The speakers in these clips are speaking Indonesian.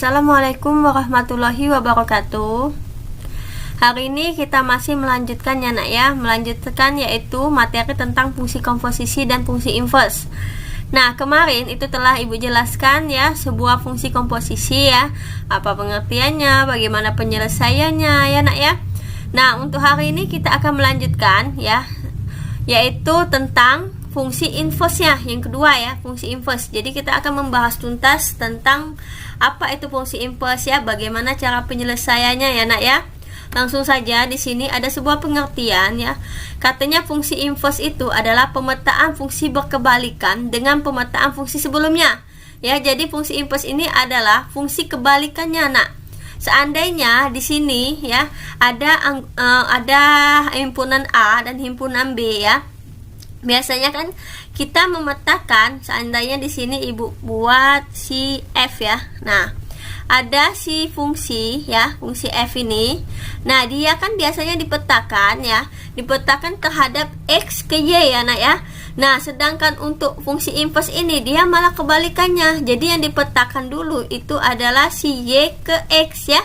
Assalamualaikum warahmatullahi wabarakatuh. Hari ini kita masih melanjutkan ya nak ya, melanjutkan yaitu materi tentang fungsi komposisi dan fungsi inverse. Nah, kemarin itu telah Ibu jelaskan ya sebuah fungsi komposisi ya, apa pengertiannya, bagaimana penyelesaiannya ya nak ya. Nah, untuk hari ini kita akan melanjutkan ya, yaitu tentang fungsi inverse-nya, yang kedua ya, fungsi inverse. Jadi kita akan membahas tuntas tentang apa itu fungsi inverse ya, bagaimana cara penyelesaiannya ya nak ya. Langsung saja di sini ada sebuah pengertian ya. Katanya fungsi inverse itu adalah pemetaan fungsi berkebalikan dengan pemetaan fungsi sebelumnya. Ya, jadi fungsi inverse ini adalah fungsi kebalikannya nak. Seandainya di sini ya ada himpunan A dan himpunan B ya. Biasanya kan kita memetakan, seandainya di sini Ibu buat si F ya. Nah, ada si fungsi ya, fungsi F ini. Nah, dia kan biasanya dipetakan ya, dipetakan terhadap X ke Y ya nak ya. Nah, sedangkan untuk fungsi inverse ini dia malah kebalikannya. Jadi yang dipetakan dulu itu adalah si Y ke X ya.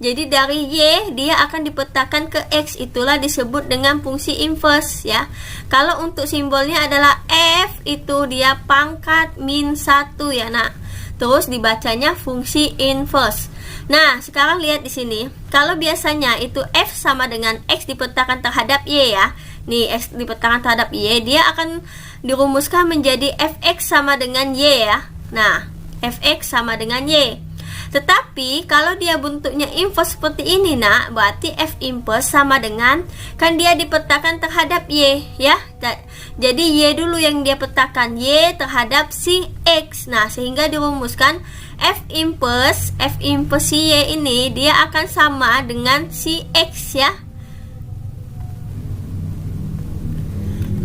Jadi dari Y dia akan dipetakan ke X, itulah disebut dengan fungsi inverse ya. Kalau untuk simbolnya adalah F, itu dia pangkat min 1 ya nak. Terus dibacanya fungsi inverse. Nah, sekarang lihat di sini. Kalau biasanya itu F sama dengan X dipetakan terhadap Y ya. Nih, X dipetakan terhadap Y, dia akan dirumuskan menjadi Fx sama dengan Y ya. Nah, Fx sama dengan Y. Tetapi kalau dia bentuknya inverse seperti ini nak, berarti F inverse sama dengan, kan dia dipetakan terhadap Y ya. Jadi Y dulu yang dia petakan, Y terhadap si X. Nah, sehingga dirumuskan F inverse si Y ini dia akan sama dengan si X ya.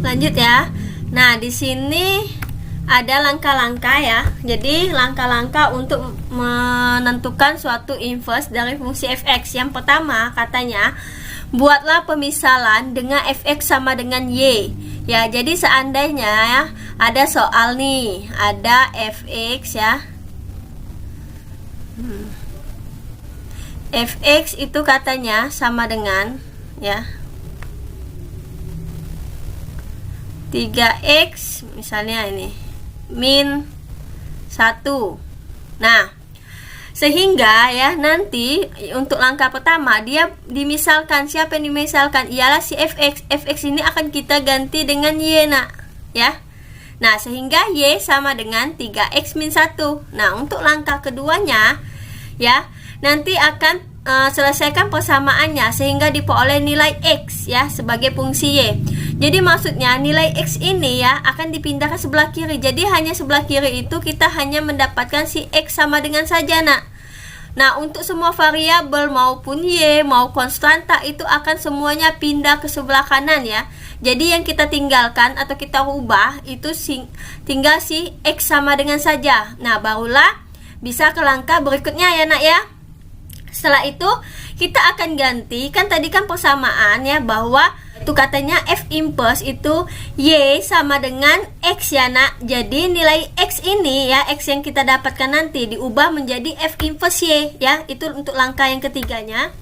Lanjut ya. Nah, di sini ada langkah-langkah ya. Jadi langkah-langkah untuk menentukan suatu inverse dari fungsi fx. Yang pertama katanya, buatlah pemisalan dengan fx sama dengan y. Ya, jadi seandainya ya, ada soal nih, ada fx ya. Fx itu katanya sama dengan ya 3x misalnya ini min 1. Nah, sehingga ya nanti untuk langkah pertama dia dimisalkan, siapa yang dimisalkan? Ialah si fx. Fx ini akan kita ganti dengan y nak ya. Nah, sehingga y sama dengan 3x min 1. Nah, untuk langkah keduanya ya, nanti akan selesaikan persamaannya sehingga diperoleh nilai x ya sebagai fungsi y. Jadi maksudnya nilai x ini ya akan dipindah ke sebelah kiri. Jadi hanya sebelah kiri itu kita hanya mendapatkan si x sama dengan saja nak. Nah, untuk semua variabel maupun y mau konstanta itu akan semuanya pindah ke sebelah kanan ya. Jadi yang kita tinggalkan atau kita ubah itu tinggal si x sama dengan saja. Nah, barulah bisa ke langkah berikutnya ya nak ya. Setelah itu kita akan ganti, kan tadi kan persamaan ya, bahwa itu katanya F inverse itu Y sama dengan X ya nak. Jadi nilai X ini ya, X yang kita dapatkan nanti diubah menjadi F inverse Y ya. Itu untuk langkah yang ketiganya.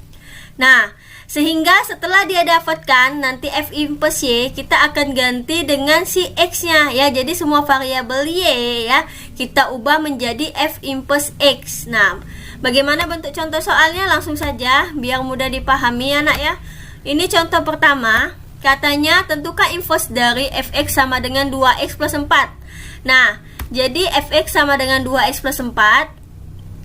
Nah, sehingga setelah dia dapatkan nanti F inverse Y, kita akan ganti dengan si X nya ya. Jadi semua variabel Y ya kita ubah menjadi F inverse X. Nah, bagaimana bentuk contoh soalnya? Langsung saja biar mudah dipahami ya nak ya. Ini contoh pertama, katanya tentukan inverse dari fx sama dengan 2x plus 4. Nah, jadi fx sama dengan 2x plus 4.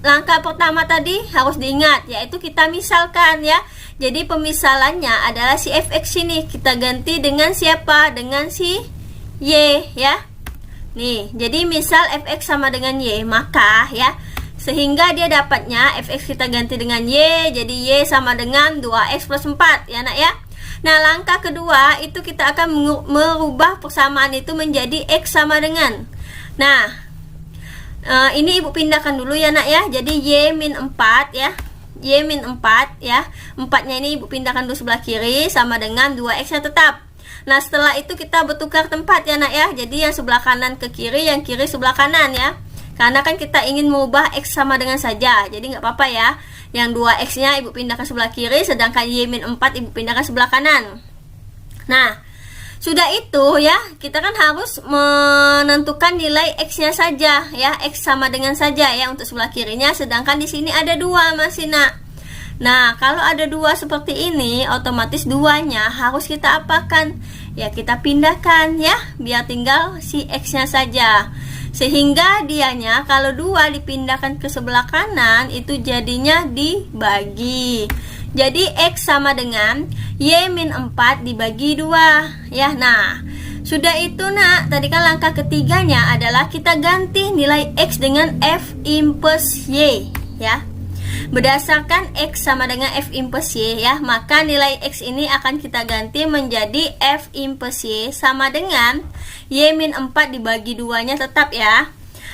Langkah pertama tadi harus diingat, yaitu kita misalkan ya. Jadi pemisalannya adalah si fx ini kita ganti dengan siapa? Dengan si y ya. Nih, jadi misal fx sama dengan y, maka ya sehingga dia dapatnya fx kita ganti dengan y, jadi y sama dengan 2x plus 4 ya nak ya. Nah, langkah kedua itu kita akan merubah persamaan itu menjadi x sama dengan. Nah, ini Ibu pindahkan dulu ya nak ya. Jadi y min 4 ya, y min 4 ya, 4 nya ini Ibu pindahkan dulu sebelah kiri sama dengan 2x nya tetap. Nah, setelah itu kita bertukar tempat ya nak ya. Jadi yang sebelah kanan ke kiri, yang kiri sebelah kanan ya. Karena kan kita ingin mengubah X sama dengan saja. Jadi nggak apa-apa ya. Yang 2X nya Ibu pindahkan sebelah kiri, sedangkan Y-4 Ibu pindahkan sebelah kanan. Nah, sudah itu ya, kita kan harus menentukan nilai X-nya saja ya, X sama dengan saja ya untuk sebelah kirinya, sedangkan di sini ada 2 masih nak. Nah, kalau ada 2 seperti ini, otomatis 2-nya harus kita apakan? Ya, kita pindahkan ya, biar tinggal si X-nya saja. Sehingga dianya kalau 2 dipindahkan ke sebelah kanan, itu jadinya dibagi. Jadi X sama dengan Y-4 dibagi 2 ya. Nah, sudah itu nak, tadi kan langkah ketiganya adalah kita ganti nilai X dengan F impuls Y ya. Berdasarkan X sama dengan F impuls Y ya, maka nilai X ini akan kita ganti menjadi F impuls Y sama dengan Y-4 dibagi 2-nya tetap ya.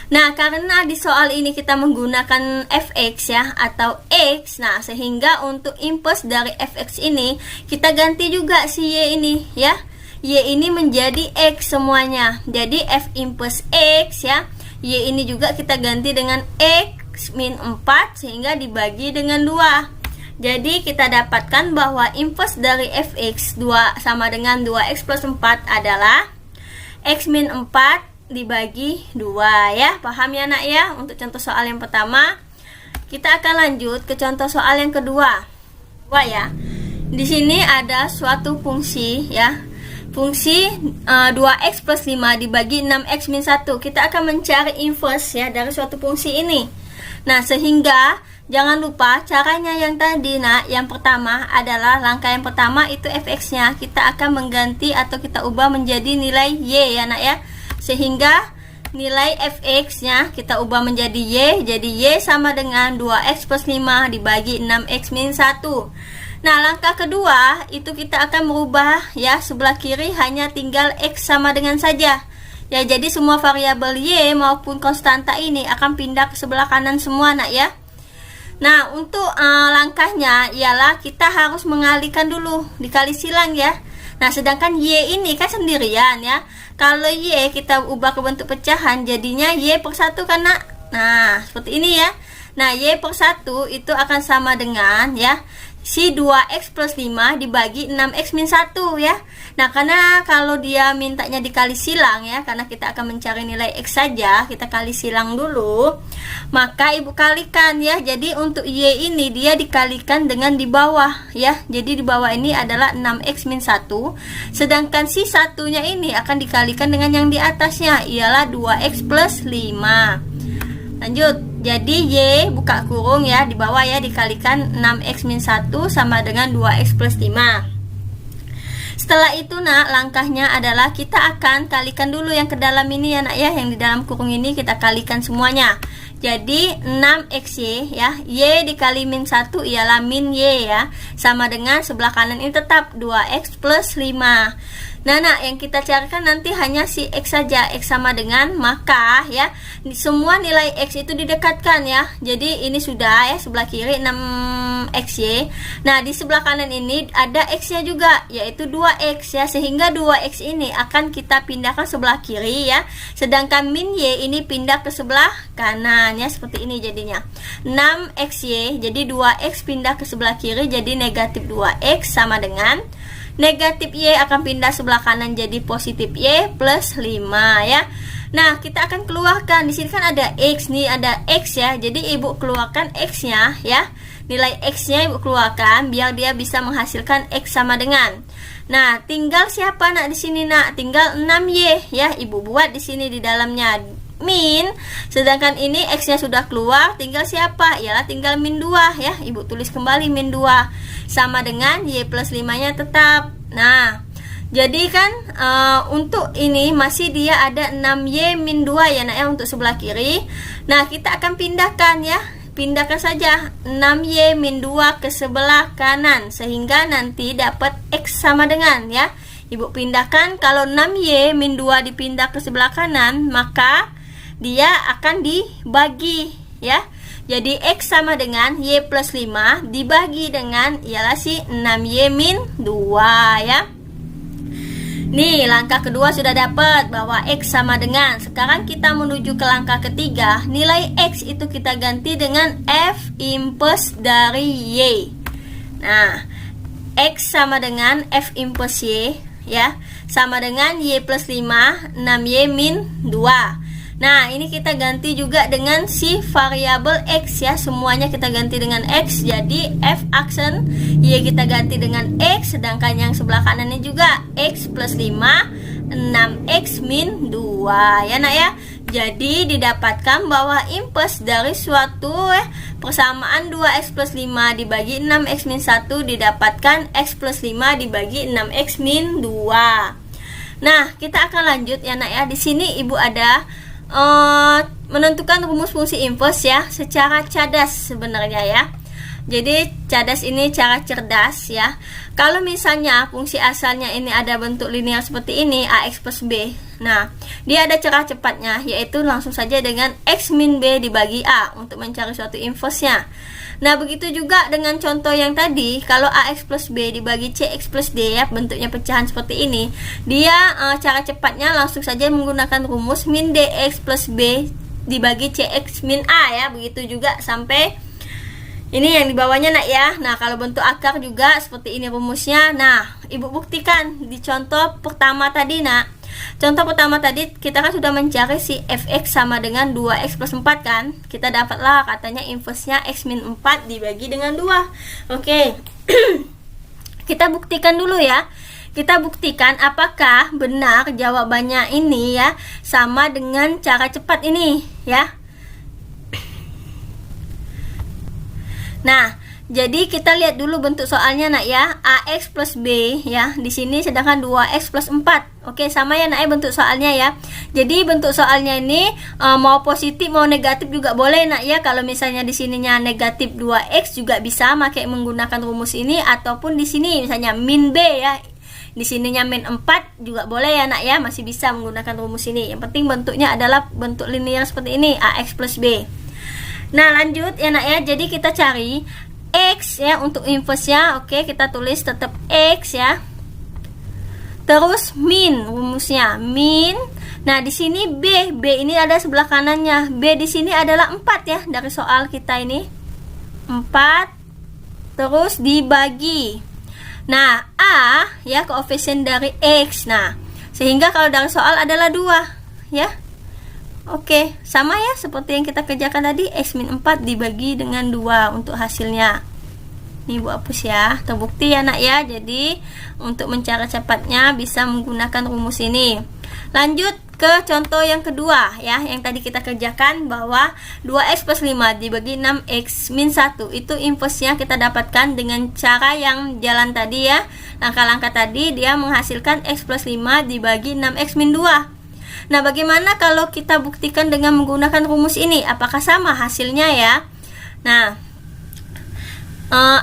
Nah, karena di soal ini kita menggunakan fx ya atau x, nah sehingga untuk impuls dari fx ini kita ganti juga si y ini ya. Y ini menjadi x semuanya. Jadi f impuls x ya. Y ini juga kita ganti dengan x min 4 sehingga dibagi dengan 2. Jadi kita dapatkan bahwa impuls dari fx 2 sama dengan 2x plus 4 adalah x min 4 dibagi 2 ya. Paham ya nak ya untuk contoh soal yang pertama. Kita akan lanjut ke contoh soal yang kedua. Ya. Di sini ada suatu fungsi ya. Fungsi 2x plus 5 dibagi 6x min 1. Kita akan mencari inverse ya dari suatu fungsi ini. Nah, sehingga jangan lupa caranya yang tadi nak. Yang pertama adalah langkah yang pertama itu fx-nya kita akan mengganti atau kita ubah menjadi nilai y ya nak ya. Sehingga nilai fx-nya kita ubah menjadi y. Jadi y sama dengan 2x plus 5 dibagi 6x min 1. Nah, langkah kedua itu kita akan merubah ya, sebelah kiri hanya tinggal x sama dengan saja. Ya, jadi semua variabel y maupun konstanta ini akan pindah ke sebelah kanan semua nak ya. Nah, untuk langkahnya ialah kita harus mengalihkan dulu, dikali silang ya. Nah, sedangkan y ini kan sendirian ya. Kalau y kita ubah ke bentuk pecahan, jadinya y per 1 kan nak. Nah, seperti ini ya. Nah, y per 1 itu akan sama dengan ya, si 2x plus 5 dibagi 6x min 1 ya. Nah, karena kalau dia mintanya dikali silang ya, karena kita akan mencari nilai x saja, kita kali silang dulu. Maka ibu kalikan ya. Jadi untuk y ini dia dikalikan dengan di bawah ya. Jadi di bawah ini adalah 6x min 1. Sedangkan si satunya ini akan dikalikan dengan yang di atasnya, ialah 2x plus 5. Lanjut. Jadi y buka kurung ya, di bawah ya dikalikan 6x min 1 sama dengan 2x plus 5. Setelah itu nak, langkahnya adalah kita akan kalikan dulu yang ke dalam ini ya nak ya. Yang di dalam kurung ini kita kalikan semuanya. Jadi 6xy ya, y dikali min 1 ialah min y ya, sama dengan sebelah kanan ini tetap 2x plus 5. Nah, yang kita carikan nanti hanya si x saja, x sama dengan, maka ya semua nilai x itu didekatkan ya. Jadi ini sudah ya, sebelah kiri 6xy. Nah, di sebelah kanan ini ada x-nya juga, yaitu 2x ya, sehingga 2x ini akan kita pindahkan sebelah kiri ya. Sedangkan min y ini pindah ke sebelah kanan ya, seperti ini jadinya. 6xy, jadi 2x pindah ke sebelah kiri jadi negatif 2x sama dengan negatif y akan pindah sebelah kanan jadi positif y plus 5 ya. Nah, kita akan keluarkan. Di sini kan ada x nih, ada x ya. Jadi ibu keluarkan x-nya ya. Nilai x-nya ibu keluarkan biar dia bisa menghasilkan x sama dengan. Nah, tinggal siapa nak di sini nak? Tinggal 6y ya. Ibu buat di sini di dalamnya min, sedangkan ini x-nya sudah keluar, tinggal siapa? Ialah tinggal min 2 ya. Ibu tulis kembali min 2 sama dengan y plus 5-nya tetap. Nah, jadi kan untuk ini masih dia ada 6y min 2 ya nak ya untuk sebelah kiri. Nah, kita akan pindahkan ya. Pindahkan saja 6y min 2 ke sebelah kanan sehingga nanti dapat x sama dengan ya. Ibu pindahkan, kalau 6y min 2 dipindah ke sebelah kanan, maka dia akan dibagi ya. Jadi x sama dengan y plus 5 dibagi dengan ialah si 6y min 2 ya. Nih, langkah kedua sudah dapat bahwa X sama dengan. Sekarang kita menuju ke langkah ketiga. Nilai X itu kita ganti dengan F inverse dari Y. Nah, X sama dengan F inverse Y, ya, sama dengan Y plus 5, 6Y min 2. Nah, ini kita ganti juga dengan si variabel X, ya. Semuanya kita ganti dengan X. Jadi F aksen Y kita ganti dengan X. Sedangkan yang sebelah kanannya juga X plus 5, 6X min 2, ya nak ya. Jadi didapatkan bahwa inverse dari suatu persamaan 2X plus 5 dibagi 6X min 1 didapatkan X plus 5 dibagi 6X min 2. Nah, kita akan lanjut ya nak ya. Di sini ibu ada menentukan rumus fungsi inverse, ya, secara cadas sebenarnya, ya. Jadi cadas ini cara cerdas, ya. Kalau misalnya fungsi asalnya ini ada bentuk linear seperti ini, AX plus B. Nah, dia ada cara cepatnya, yaitu langsung saja dengan X min B dibagi A untuk mencari suatu inverse-nya. Nah, begitu juga dengan contoh yang tadi, kalau AX plus B dibagi CX plus D, ya, bentuknya pecahan seperti ini, dia cara cepatnya langsung saja menggunakan rumus min DX plus B dibagi CX min A, ya. Begitu juga sampai ini yang di bawahnya nak ya. Nah, kalau bentuk akar juga seperti ini rumusnya. Nah, ibu buktikan di contoh pertama tadi nak. Contoh pertama tadi kita kan sudah mencari si fx sama dengan 2x plus 4 kan. Kita dapatlah katanya inverse-nya x min 4 dibagi dengan 2. Oke. Kita buktikan dulu ya. Kita buktikan apakah benar jawabannya ini ya sama dengan cara cepat ini ya. Nah, jadi kita lihat dulu bentuk soalnya nak ya. AX plus B ya. Di sini sedangkan 2x plus 4. Oke, sama ya nak ya bentuk soalnya ya. Jadi bentuk soalnya ini mau positif mau negatif juga boleh nak ya. Kalau misalnya di sininya negatif 2x juga bisa pakai menggunakan rumus ini, ataupun di sini misalnya min B ya. Di sininya min 4 juga boleh ya nak ya, masih bisa menggunakan rumus ini. Yang penting bentuknya adalah bentuk linear seperti ini, AX plus B. Nah, lanjut ya nak ya. Jadi kita cari X ya untuk inverse-nya. Oke, kita tulis tetap X ya. Terus min rumusnya min. Nah, di sini B. B ini ada sebelah kanannya. B di sini adalah 4 ya dari soal kita ini. 4 terus dibagi. Nah, A ya koefisien dari X. Nah, sehingga kalau dari soal adalah 2 ya. Oke, sama ya seperti yang kita kerjakan tadi, X min 4 dibagi dengan 2 untuk hasilnya. Ini ibu hapus ya, terbukti ya nak ya. Jadi untuk mencari cepatnya bisa menggunakan rumus ini. Lanjut ke contoh yang kedua ya, yang tadi kita kerjakan bahwa 2x plus 5 dibagi 6x min 1 itu inverse-nya kita dapatkan dengan cara yang jalan tadi ya. Langkah-langkah tadi dia menghasilkan x plus 5 dibagi 6x min 2. Nah, bagaimana kalau kita buktikan dengan menggunakan rumus ini? Apakah sama hasilnya ya? Nah,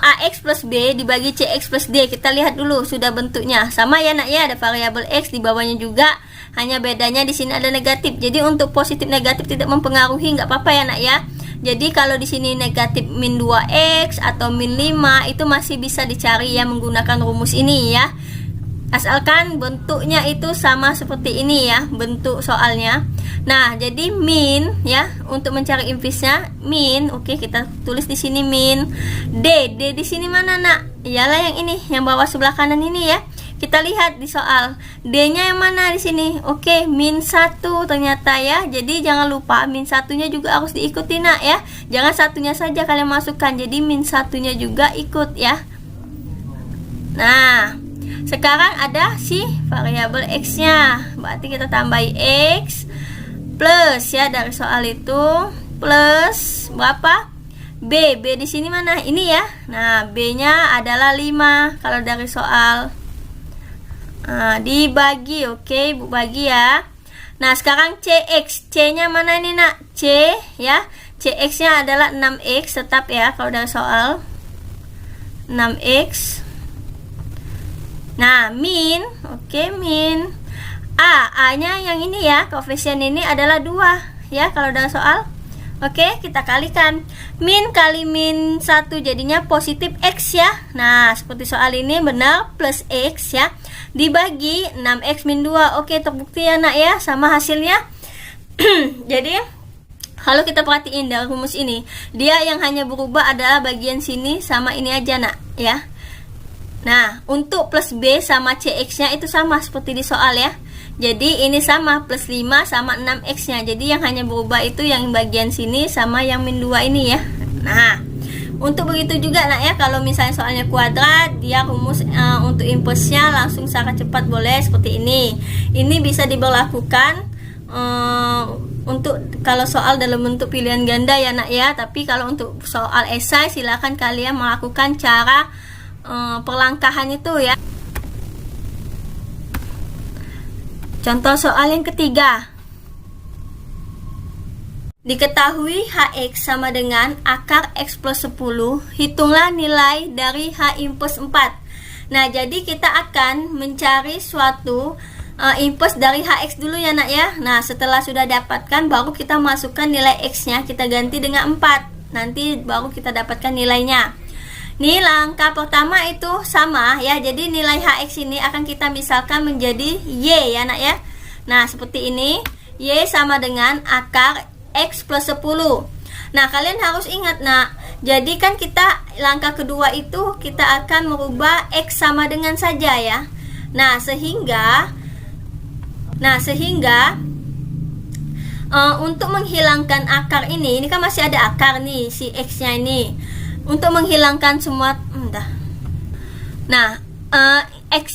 AX plus B dibagi CX plus D. Kita lihat dulu sudah bentuknya. Sama ya nak ya, ada variabel X di bawahnya juga. Hanya bedanya di sini ada negatif. Jadi untuk positif negatif tidak mempengaruhi, nggak apa-apa ya nak ya. Jadi kalau di sini negatif min 2X atau min 5 itu masih bisa dicari ya menggunakan rumus ini ya. Asalkan bentuknya itu sama seperti ini ya, bentuk soalnya. Nah, jadi min ya, untuk mencari inverse-nya min. Oke, kita tulis di sini min. D di sini mana nak? Iyalah yang ini, yang bawah sebelah kanan ini ya. Kita lihat di soal, D-nya yang mana di sini? Oke, min 1 ternyata ya. Jadi jangan lupa min 1-nya juga harus diikuti nak ya. Jangan satunya saja kalian masukkan. Jadi min 1-nya juga ikut ya. Nah, sekarang ada si variabel X-nya. Berarti kita tambahi X plus ya dari soal itu plus berapa? B. B di sini mana? Ini ya. Nah, B-nya adalah 5 kalau dari soal. Nah, dibagi. Oke, Ibu bagi ya. Nah, sekarang CX. C-nya mana ini nak? C ya. CX-nya adalah 6X tetap ya kalau dari soal. 6X. Nah, min, oke, min A nya yang ini ya, koefisien ini adalah 2 ya kalau dalam soal. Oke, kita kalikan. Min kali min 1 jadinya positif X ya. Nah, seperti soal ini benar, plus X ya. Dibagi 6X min 2. Oke, terbukti ya nak ya, sama hasilnya. Jadi, kalau kita perhatiin dari rumus ini, dia yang hanya berubah adalah bagian sini sama ini aja nak ya. Nah, untuk plus B sama CX-nya itu sama seperti di soal ya. Jadi ini sama, plus 5 sama 6X-nya. Jadi yang hanya berubah itu yang bagian sini sama yang min 2 ini ya. Nah, untuk begitu juga nak ya, kalau misalnya soalnya kuadrat, dia rumus untuk impulsnya langsung secara cepat boleh seperti ini. Ini bisa diberlakukan untuk kalau soal dalam bentuk pilihan ganda ya nak ya. Tapi kalau untuk soal esai silakan kalian melakukan cara perlangkahan itu ya. Contoh soal yang ketiga. Diketahui Hx sama dengan akar X plus 10, hitunglah nilai dari H impuls 4. Nah, jadi kita akan mencari suatu impuls dari Hx dulu ya nak ya. Nah, setelah sudah dapatkan baru kita masukkan nilai X nya, kita ganti dengan 4. Nanti baru kita dapatkan nilainya. Nih langkah pertama itu sama ya. Jadi nilai Hx ini akan kita misalkan menjadi Y ya nak ya. Nah seperti ini, Y sama dengan akar X plus 10. Nah kalian harus ingat nak, jadi kan kita langkah kedua itu kita akan merubah X sama dengan saja ya. Nah sehingga untuk menghilangkan akar ini kan masih ada akar nih si X nya ini. Untuk menghilangkan semua X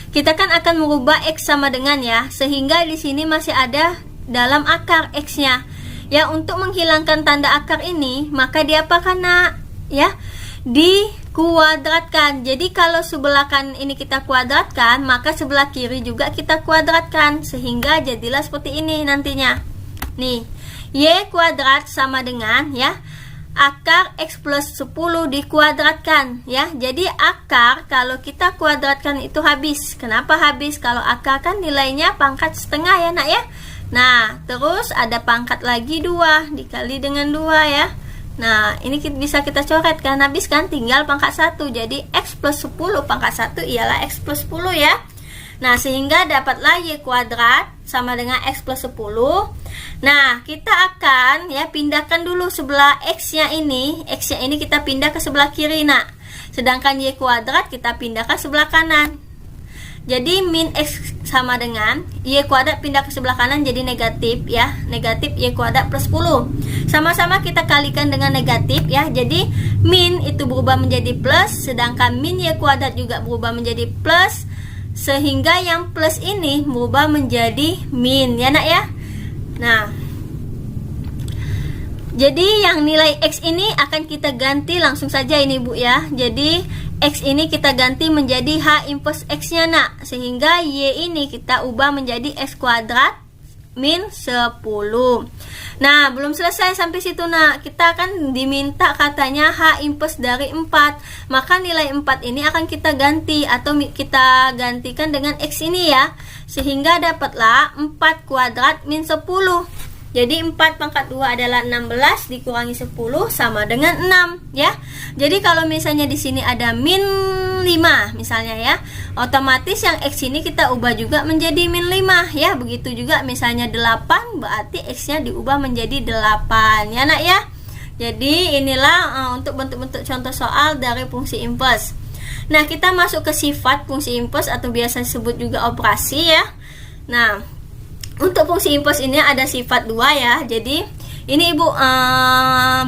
kita kan akan merubah X sama dengan ya, sehingga di sini masih ada dalam akar X nya ya. Untuk menghilangkan tanda akar ini maka diapakan nak ya, dikuadratkan. Jadi kalau sebelah kanan ini kita kuadratkan, maka sebelah kiri juga kita kuadratkan, sehingga jadilah seperti ini nantinya. Nih Y kuadrat sama dengan ya akar X plus 10 dikuadratkan ya. Jadi akar kalau kita kuadratkan itu habis. Kenapa habis? Kalau akar kan nilainya pangkat setengah ya nak ya. Nah terus ada pangkat lagi 2 dikali dengan 2 ya. Nah ini bisa kita coret kan, habis kan, tinggal pangkat 1. Jadi X plus 10 pangkat 1 ialah X plus 10 ya. Nah sehingga dapatlah Y kuadrat sama dengan X plus 10. Nah kita akan ya pindahkan dulu sebelah X-nya ini. X-nya ini kita pindah ke sebelah kiri nak. Sedangkan Y kuadrat kita pindahkan sebelah kanan. Jadi min X sama dengan Y kuadrat pindah ke sebelah kanan jadi negatif ya. Negatif Y kuadrat plus 10. Sama-sama kita kalikan dengan negatif ya. Jadi min itu berubah menjadi plus, sedangkan min Y kuadrat juga berubah menjadi plus, sehingga yang plus ini berubah menjadi min ya nak ya. Nah jadi yang nilai X ini akan kita ganti langsung saja ini bu ya. Jadi X ini kita ganti menjadi H impuls X nya nak, sehingga Y ini kita ubah menjadi X kuadrat min 10. Nah belum selesai sampai situ nak. Kita akan diminta katanya H impuls dari 4. Maka nilai 4 ini akan kita ganti atau kita gantikan dengan X ini ya, sehingga dapatlah 4 kuadrat min 10. Jadi 4 pangkat 2 adalah 16 dikurangi 10 sama dengan 6 ya. Jadi kalau misalnya di sini ada min 5 misalnya ya, otomatis yang X ini kita ubah juga menjadi min 5 ya. Begitu juga misalnya 8, berarti X nya diubah menjadi 8 ya nak ya. Jadi inilah untuk bentuk-bentuk contoh soal dari fungsi impuls. Nah kita masuk ke sifat fungsi impuls atau biasa disebut juga operasi ya. Nah untuk fungsi impuls ini ada sifat 2 ya. Jadi ini ibu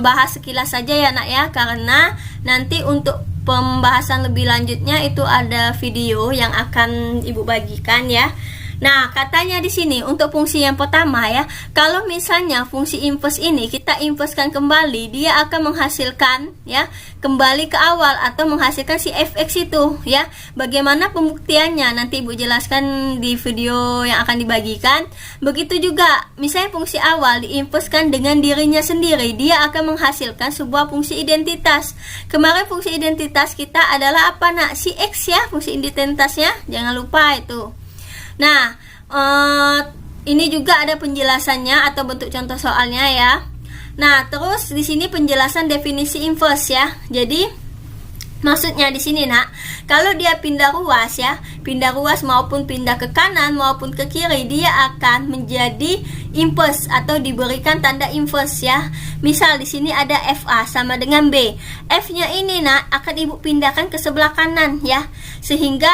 bahas sekilas saja ya nak ya, karena nanti untuk pembahasan lebih lanjutnya itu ada video yang akan ibu bagikan ya. Nah, katanya di sini untuk fungsi yang pertama ya, kalau misalnya fungsi impuls ini kita impulskan kembali, dia akan menghasilkan ya kembali ke awal atau menghasilkan si fx itu ya. Bagaimana pembuktiannya nanti ibu jelaskan di video yang akan dibagikan. Begitu juga misalnya fungsi awal diimpulskan dengan dirinya sendiri, dia akan menghasilkan sebuah fungsi identitas. Kemarin fungsi identitas kita adalah apa nak? Si x ya, fungsi identitasnya jangan lupa itu. Nah, ini juga ada penjelasannya atau bentuk contoh soalnya ya. Nah, terus di sini penjelasan definisi inverse ya. Jadi maksudnya di sini nak, kalau dia pindah ruas ya, pindah ruas maupun pindah ke kanan maupun ke kiri, dia akan menjadi inverse atau diberikan tanda inverse ya. Misal di sini ada FA sama dengan B. F-nya ini nak akan ibu pindahkan ke sebelah kanan ya. Sehingga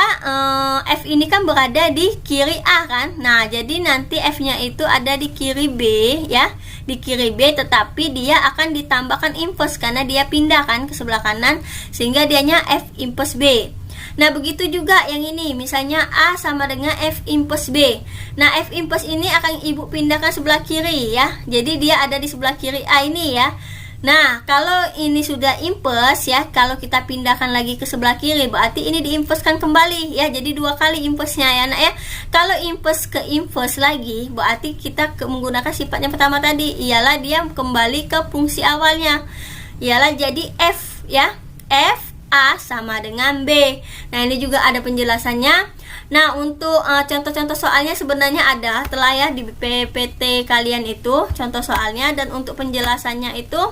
F ini kan berada di kiri A kan. Nah, jadi nanti F-nya itu ada di kiri B ya. Di kiri B, tetapi dia akan ditambahkan inverse karena dia pindah kan ke sebelah kanan, sehingga dianya F inverse B. Nah, begitu juga yang ini, misalnya A sama dengan F inverse B. Nah, F inverse ini akan ibu pindahkan sebelah kiri ya. Jadi dia ada di sebelah kiri A ini ya. Nah, kalau ini sudah inverse ya, kalau kita pindahkan lagi ke sebelah kiri, berarti ini diinversekan kembali ya. Jadi 2 kali inverse-nya ya nak ya. Kalau inverse ke inverse lagi, berarti kita menggunakan sifatnya pertama tadi, ialah dia kembali ke fungsi awalnya. Ialah jadi F ya. F A sama dengan B. Nah, ini juga ada penjelasannya. Nah, untuk contoh-contoh soalnya sebenarnya ada telah ya di PPT kalian itu contoh soalnya, dan untuk penjelasannya itu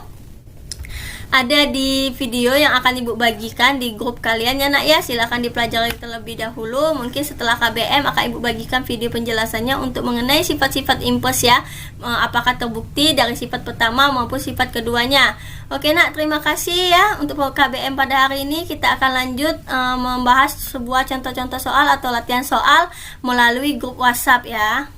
ada di video yang akan ibu bagikan di grup kalian ya nak ya. Silahkan dipelajari terlebih dahulu. Mungkin setelah KBM akan ibu bagikan video penjelasannya untuk mengenai sifat-sifat inverse ya, apakah terbukti dari sifat pertama maupun sifat keduanya. Oke nak, terima kasih ya untuk KBM pada hari ini. Kita akan lanjut membahas sebuah contoh-contoh soal atau latihan soal melalui grup WhatsApp ya.